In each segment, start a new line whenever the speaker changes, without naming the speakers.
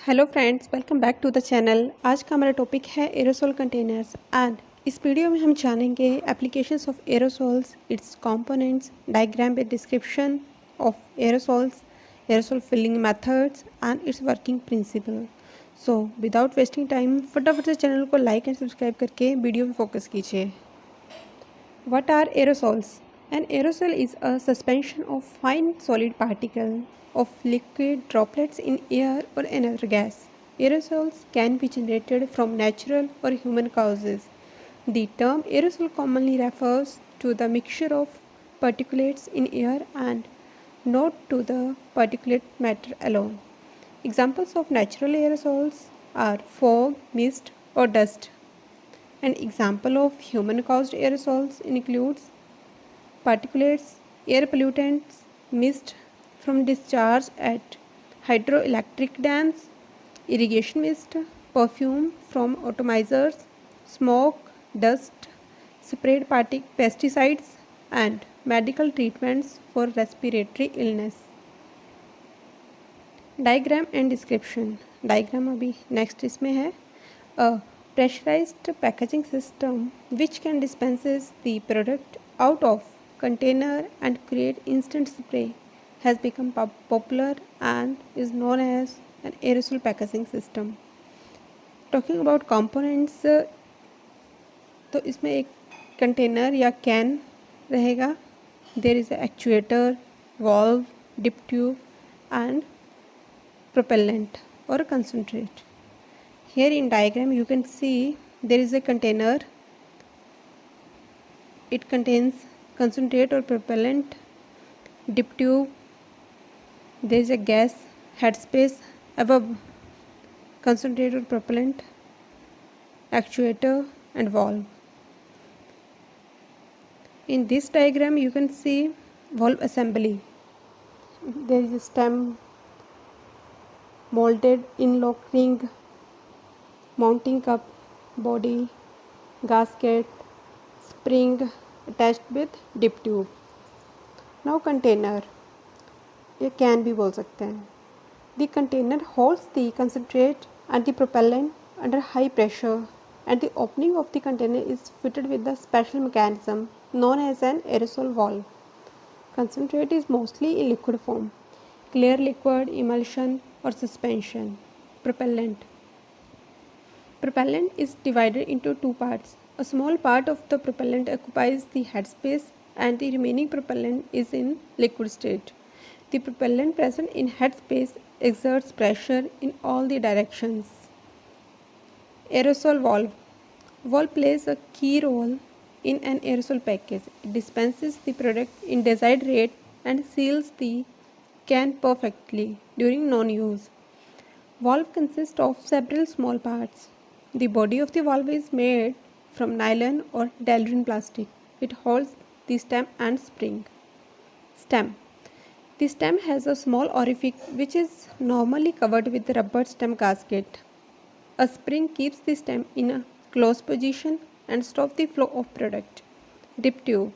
Hello friends, welcome back to the channel. आज का हमारा टॉपिक है एरोसोल कंटेनर्स एंड इस वीडियो में हम जानेंगे applications of aerosols, its components, diagram with description of aerosols, aerosol filling methods and its working principle. So without wasting time फटाफट से चैनल को लाइक एंड सब्सक्राइब करके वीडियो में फोकस कीजिए। What are aerosols? An aerosol is a suspension of fine solid particle of liquid droplets in air or another gas. Aerosols can be generated from natural or human causes. The term aerosol commonly refers to the mixture of particulates in air and not to the particulate matter alone. Examples of natural aerosols are fog, mist, or dust. An example of human-caused aerosols includes particulates, air pollutants, mist from discharge at hydroelectric dams, irrigation mist, perfume from atomizers, smoke, dust, sprayed pesticides, and medical treatments for respiratory illness. Diagram and description. Diagram अभी next इसमें है। अ pressurized packaging system which can dispenses the product out of container and create instant spray has become popular and is known as an aerosol packaging system. Talking about components, तो इसमें एक container या can रहेगा। There is actuator, valve, dip tube and propellant or concentrate. Here in diagram you can see there is a container. It contains concentrate or propellant, dip tube. There is a gas headspace above concentrate or propellant, actuator and valve. In this diagram you can see valve assembly. There is a stem, molded in-lock ring, mounting cup, body, gasket, spring attached with dip tube. Now container, ये can भी बोल सकते हैं. The container holds the concentrate and the propellant under high pressure, and the opening of the container is fitted with the special mechanism known as an aerosol valve. Concentrate is mostly in liquid form, clear liquid, emulsion or suspension. Propellant is divided into two parts. A small part of the propellant occupies the headspace and the remaining propellant is in liquid state. The propellant present in headspace exerts pressure in all the directions. Aerosol valve. Valve plays a key role in an aerosol package. It dispenses the product in desired rate and seals the can perfectly during non-use. Valve consists of several small parts. The body of the valve is made from nylon or Delrin plastic. It holds the stem and spring. Stem. The stem has a small orifice which is normally covered with the rubber stem gasket. A spring keeps the stem in a closed position and stops the flow of product. Dip tube.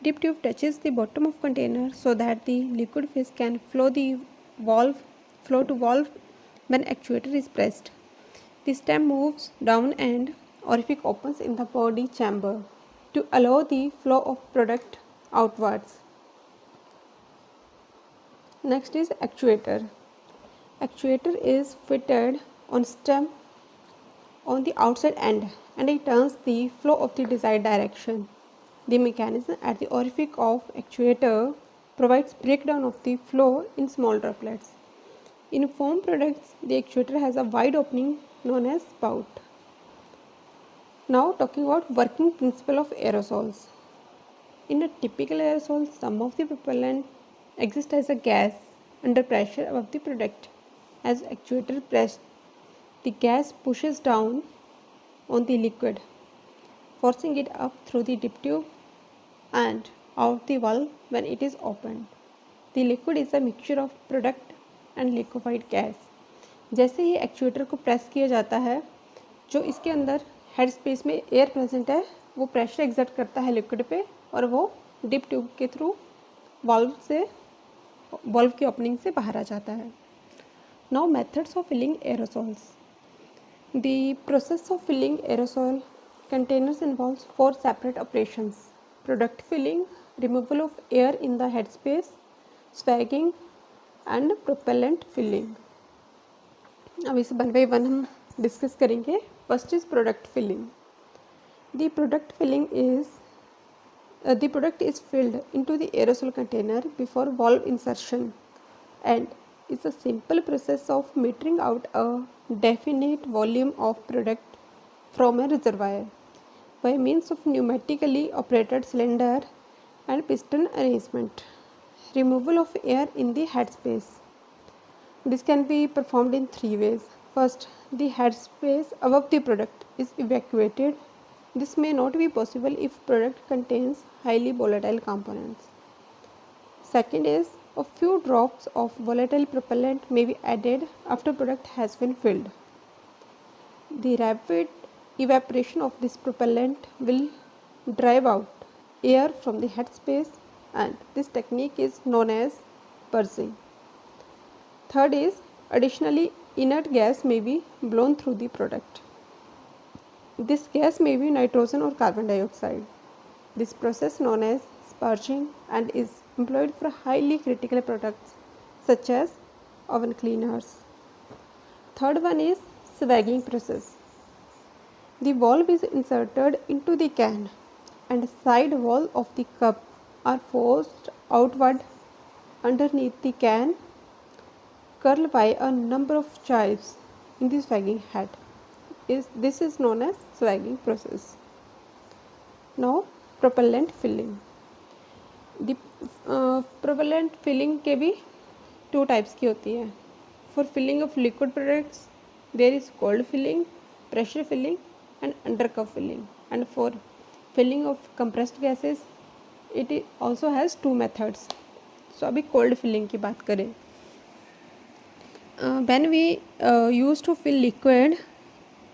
Dip tube touches the bottom of container so that the liquid phase can flow to valve when actuator is pressed. The stem moves down and orifice opens in the body chamber to allow the flow of product outwards. Next is actuator. Actuator is fitted on stem on the outside end and it turns the flow of the desired direction. The mechanism at the orifice of actuator provides breakdown of the flow in small droplets. In foam products, the actuator has a wide opening known as spout. Now talking about working principle of aerosols. In a typical aerosol, some of the propellant exists as a gas under pressure above the product. As actuator pressed, the gas pushes down on the liquid, forcing it up through the dip tube and out the valve when it is opened. The liquid is a mixture of product and liquefied gas. जैसे ही actuator को press किया जाता है, जो इसके अंदर head space में air present है वो प्रेशर एक्सर्ट करता है लिक्विड पे और वो डिप ट्यूब के थ्रू वाल्व की ओपनिंग से बाहर आ जाता है. Now methods of filling aerosols. The process of filling aerosol containers involves four separate operations: product filling, removal of air in the headspace, swagging and propellant filling. अब इसे one by one हम discuss करेंगे. First is product filling. The product filling is the product is filled into the aerosol container before valve insertion and is a simple process of metering out a definite volume of product from a reservoir by means of pneumatically operated cylinder and piston arrangement. Removal of air in the headspace. This can be performed in three ways. First, the headspace above the product is evacuated. This may not be possible if product contains highly volatile components. Second is a few drops of volatile propellant may be added after product has been filled. The rapid evaporation of this propellant will drive out air from the headspace and this technique is known as purging. Third is additionally inert gas may be blown through the product. This gas may be nitrogen or carbon dioxide. This process known as spurging and is employed for highly critical products such as oven cleaners. Third one is swagging process. The valve is inserted into the can and side wall of the cup are forced outward underneath the can, curled by a number of chives in the swagging head. This is known as swagging process. Now propellant filling. The propellant filling के भी two types की होती है. For filling of liquid products there is cold filling, pressure filling and undercuff filling, and for filling of compressed gases it also has two methods. So अभी cold filling की बात करें. When we used to fill liquid,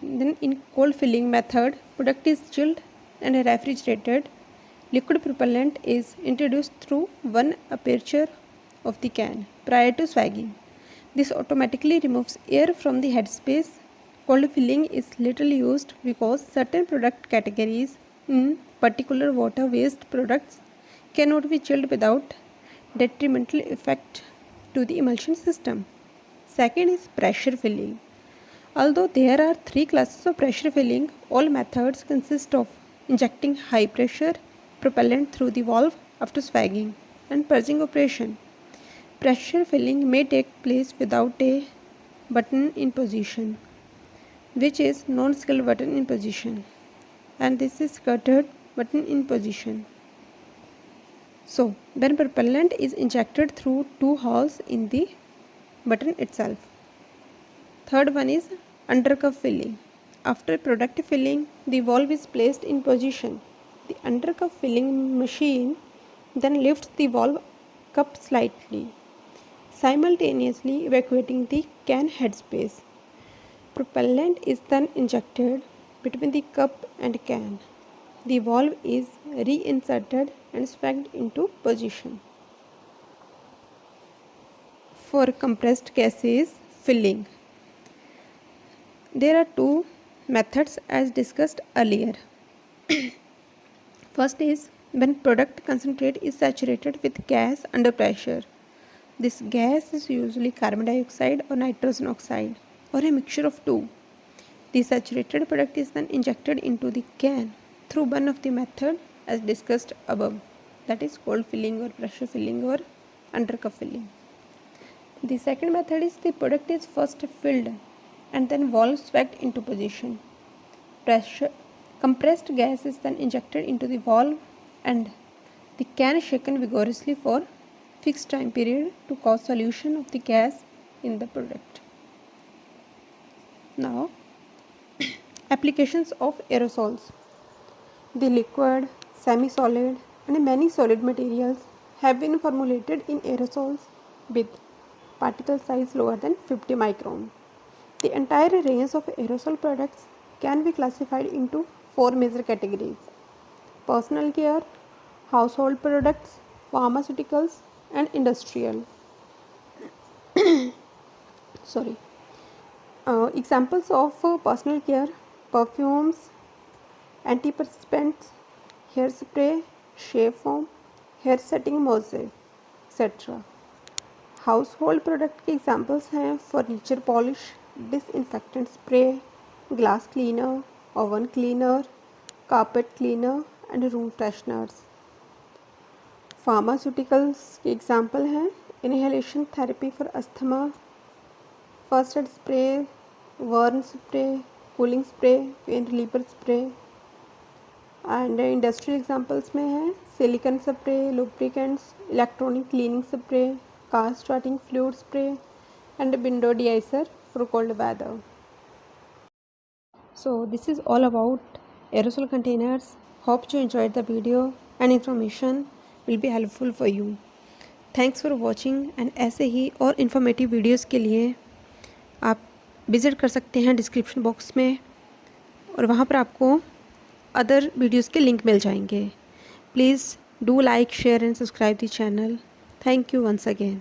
then in cold filling method product is chilled and refrigerated. Liquid propellant is introduced through one aperture of the can prior to swagging. This automatically removes air from the headspace. Cold filling is little used because certain product categories, in particular water waste products, cannot be chilled without detrimental effect to the emulsion system. Second is pressure filling. Although there are three classes of pressure filling, all methods consist of injecting high pressure propellant through the valve after swagging and purging operation. Pressure filling may take place without a button in position, which is non-skilled button in position, and this is skirted button in position. So, when propellant is injected through two holes in the button itself. Third one is undercuff filling. After product filling, the valve is placed in position. The undercuff filling machine then lifts the valve cup slightly, simultaneously evacuating the can headspace. Propellant is then injected between the cup and can. The valve is reinserted and swagged into position. For compressed gases filling, there are two methods as discussed earlier. First is when product concentrate is saturated with gas under pressure. This gas is usually carbon dioxide or nitrogen oxide or a mixture of two. The saturated product is then injected into the can through one of the method as discussed above, that is cold filling or pressure filling or undercuff filling. The second method is the product is first filled and then valve swagged into position. Compressed gas is then injected into the valve and the can is shaken vigorously for fixed time period to cause solution of the gas in the product. Now, applications of aerosols. The liquid, semi-solid and many solid materials have been formulated in aerosols with particle size lower than 50 micron. The entire range of aerosol products can be classified into four major categories: personal care, household products, pharmaceuticals and industrial. sorry. Examples of personal care: perfumes, antiperspirants, hairspray, shave foam, hair setting mousse, etc. Household product के examples हैं furniture polish, disinfectant spray, glass cleaner, oven cleaner, carpet cleaner and room fresheners. Pharmaceuticals के example हैं inhalation therapy for asthma, first aid spray, burn spray, cooling spray, pain reliever spray. And industrial examples में है silicone spray, lubricants, electronic cleaning spray, car starting fluid spray and window deicer for cold weather. So this is all about aerosol containers. Hope you enjoyed the video and information will be helpful for you. Thanks for watching and ऐसे ही और informative videos के लिए आप visit कर सकते हैं description box में और वहाँ पर आपको अदर वीडियोज़ के लिंक मिल जाएंगे. Please do like, share and subscribe the channel. Thank you once again.